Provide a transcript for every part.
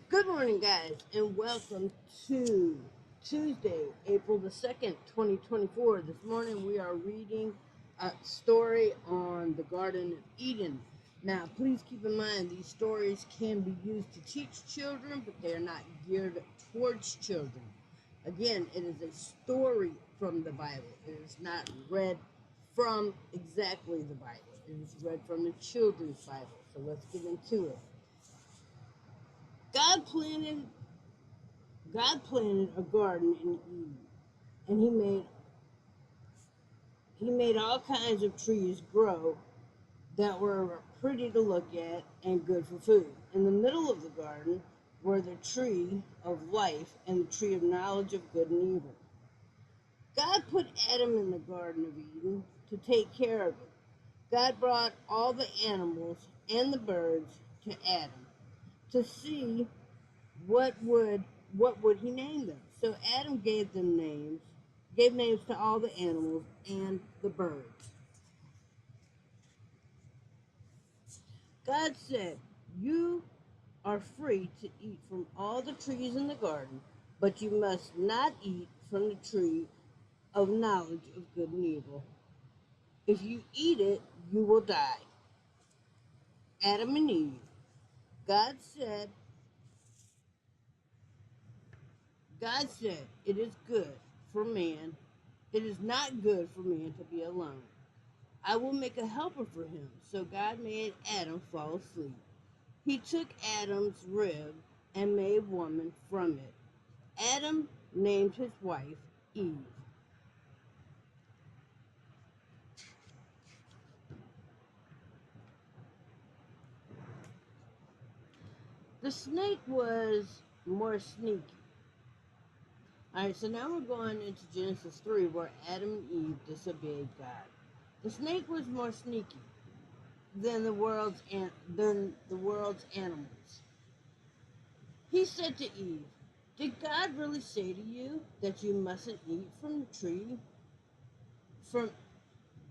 Good morning, guys, and welcome to Tuesday, April the 2nd, 2024. This morning we are reading a story on the Garden of Eden. Now, please keep in mind these stories can be used to teach children, but they are not geared towards children. Again, it is a story from the Bible. It is not read from exactly the Bible. It is read from the children's Bible. So let's get into it. God planted God planted a garden in Eden, and he made all kinds of trees grow that were pretty to look at and good for food. In the middle of the garden were the tree of life and the tree of knowledge of good and evil. God put Adam in the Garden of Eden to take care of it. God brought all the animals and the birds to Adam to see what would he name them? So Adam gave names to all the animals and the birds. God said, "You are free to eat from all the trees in the garden, but you must not eat from the tree of knowledge of good and evil. If you eat it, you will die." Adam and Eve. God said, God said, "It is good for man. It is not good for man to be alone. I will make a helper for him." So God made Adam fall asleep. He took Adam's rib and made woman from it. Adam named his wife Eve. The snake was more sneaky. Alright, so now we're going into Genesis 3 where Adam and Eve disobeyed God. The snake was more sneaky than the world's animals. He said to Eve, "Did God really say to you that you mustn't eat from the tree? From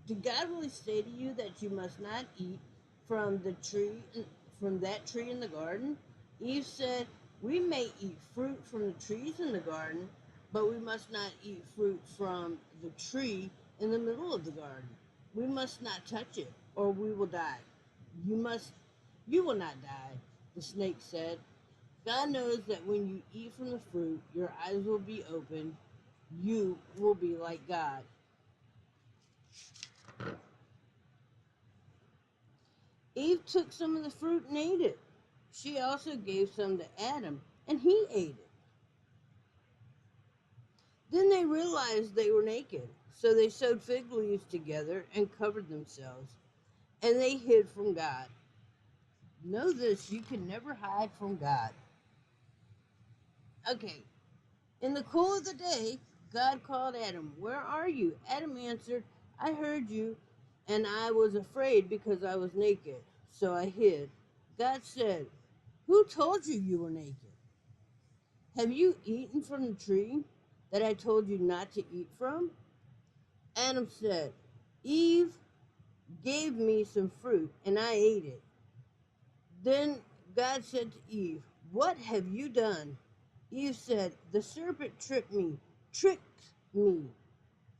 Did God really say to you that you must not eat from the tree from that tree in the garden?" Eve said, "We may eat fruit from the trees in the garden, but we must not eat fruit from the tree in the middle of the garden. We must not touch it, or we will die." You will not die," the snake said. "God knows that when you eat from the fruit, your eyes will be opened. You will be like God." Eve took some of the fruit and ate it. She also gave some to Adam, and he ate it. Then they realized they were naked, so they sewed fig leaves together and covered themselves, and they hid from God. Know this, you can never hide from God. Okay, in the cool of the day, God called Adam. "Where are you?" Adam answered, "I heard you, and I was afraid because I was naked, so I hid." God said, "Who told you you were naked? Have you eaten from the tree that I told you not to eat from?" Adam said, "Eve gave me some fruit, and I ate it." Then God said to Eve, "What have you done?" Eve said, "The serpent tricked me,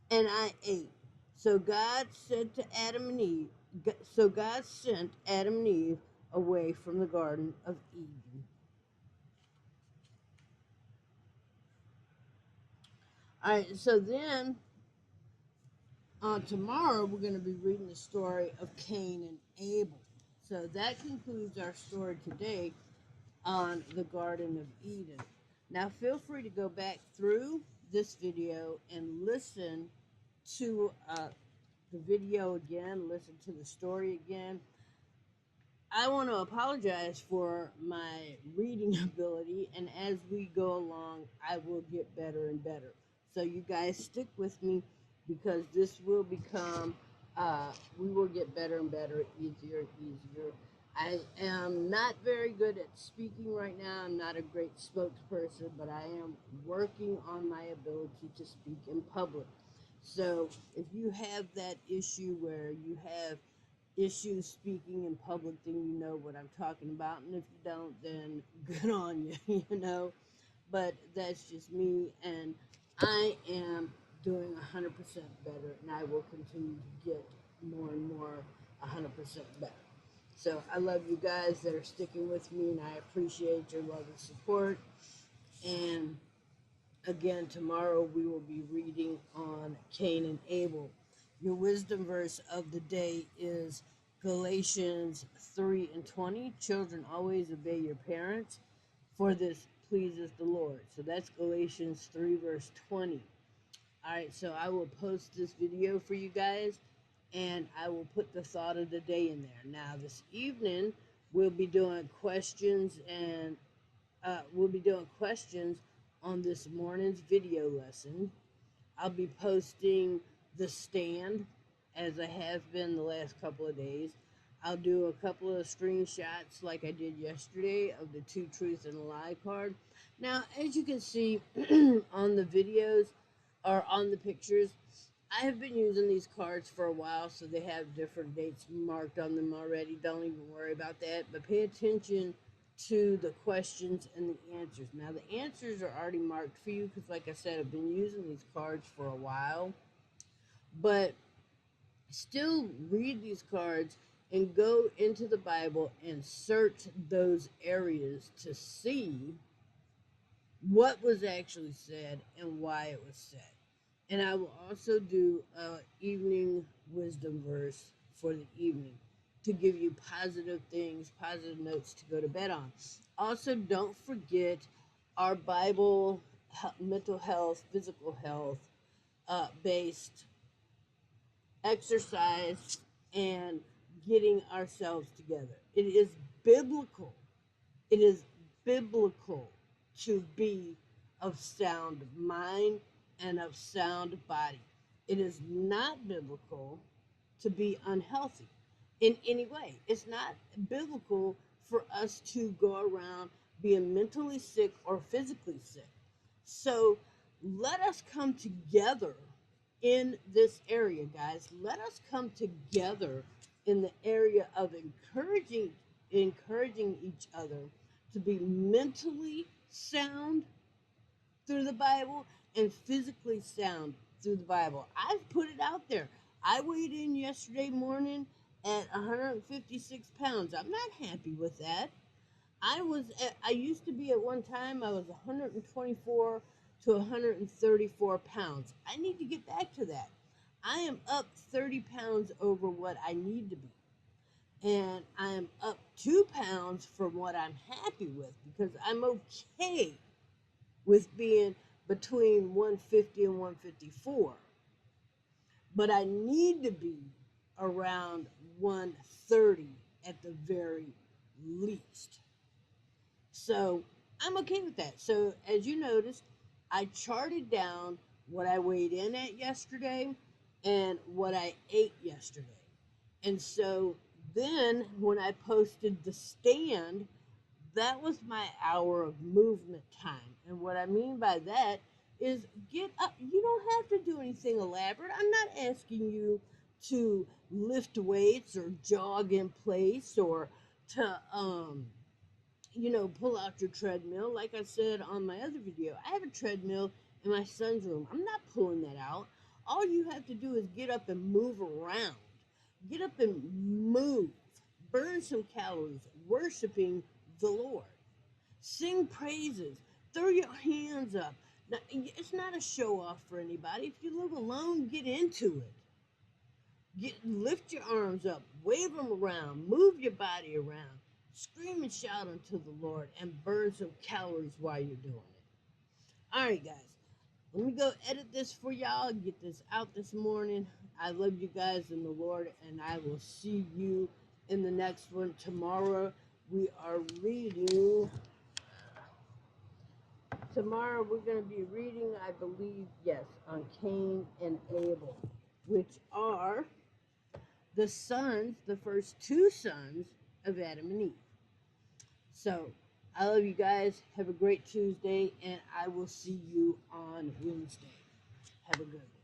and I ate." So God said to Adam and Eve, so God sent Adam and Eve away from the Garden of Eden. All right, so then tomorrow we're going to be reading the story of Cain and Abel. So that concludes our story today on the Garden of Eden. Now feel free to go back through this video and listen to the video again, listen to the story again. I want to apologize for my reading ability, and as we go along, I will get better and better. So you guys stick with me because this will become, we will get better and better, easier and easier. I am not very good at speaking right now. I'm not a great spokesperson, but I am working on my ability to speak in public. So if you have that issue where you have issues speaking in public, then you know what I'm talking about. And if you don't, then good on you, you know. But that's just me, and I am doing 100% better, and I will continue to get more and more 100% better. So I love you guys that are sticking with me, and I appreciate your love and support. And again, tomorrow we will be reading on Cain and Abel. Your wisdom verse of the day is Galatians 3:20. Children, always obey your parents, for this pleases the Lord. So that's Galatians 3, verse 20. All right, so I will post this video for you guys, and I will put the thought of the day in there. Now, this evening, we'll be doing questions, and on this morning's video lesson. I'll be posting the stand, as I have been the last couple of days. I'll do a couple of screenshots like I did yesterday of the 2 truths and a lie card. Now, as you can see on the videos or on the pictures, I have been using these cards for a while, so they have different dates marked on them already. Don't even worry about that, but pay attention to the questions and the answers. Now, the answers are already marked for you because, like I said, I've been using these cards for a while, but still read these cards and go into the Bible and search those areas to see what was actually said and why it was said. And I will also do an evening wisdom verse for the evening to give you positive things, positive notes to go to bed on. Also, don't forget our Bible, mental health, physical health based exercise and getting ourselves together. It is biblical. It is biblical to be of sound mind and of sound body. It is not biblical to be unhealthy in any way. It's not biblical for us to go around being mentally sick or physically sick. So let us come together in this area, guys. Let us come together in the area of encouraging each other to be mentally sound through the Bible and physically sound through the Bible. I've put it out there. I weighed in yesterday morning at 156 pounds. I'm not happy with that. I used to be at one time, I was 124 to 134 pounds. I need to get back to that. I am up 30 pounds over what I need to be. And I am up 2 pounds from what I'm happy with because I'm okay with being between 150 and 154. But I need to be around 130 at the very least. So I'm okay with that. So as you noticed, I charted down what I weighed in at yesterday and what I ate yesterday. And so then when I posted the stand, that was my hour of movement time. And what I mean by that is get up. You don't have to do anything elaborate. I'm not asking you to lift weights or jog in place or to pull out your treadmill. Like I said on my other video, I have a treadmill in my son's room. I'm not pulling that out. All you have to do is get up and move around. Get up and move. Burn some calories, worshiping the Lord. Sing praises. Throw your hands up. Now, it's not a show off for anybody. If you live alone, get into it. Lift your arms up, wave them around, move your body around, scream and shout unto the Lord, and burn some calories while you're doing it. All right, guys. Let me go edit this for y'all, get this out this morning. I love you guys in the Lord, and I will see you in the next one. Tomorrow we're going to be reading, I believe, yes, on Cain and Abel, which are the first 2 sons of Adam and Eve. So, I love you guys. Have a great Tuesday, and I will see you on Wednesday. Have a good one.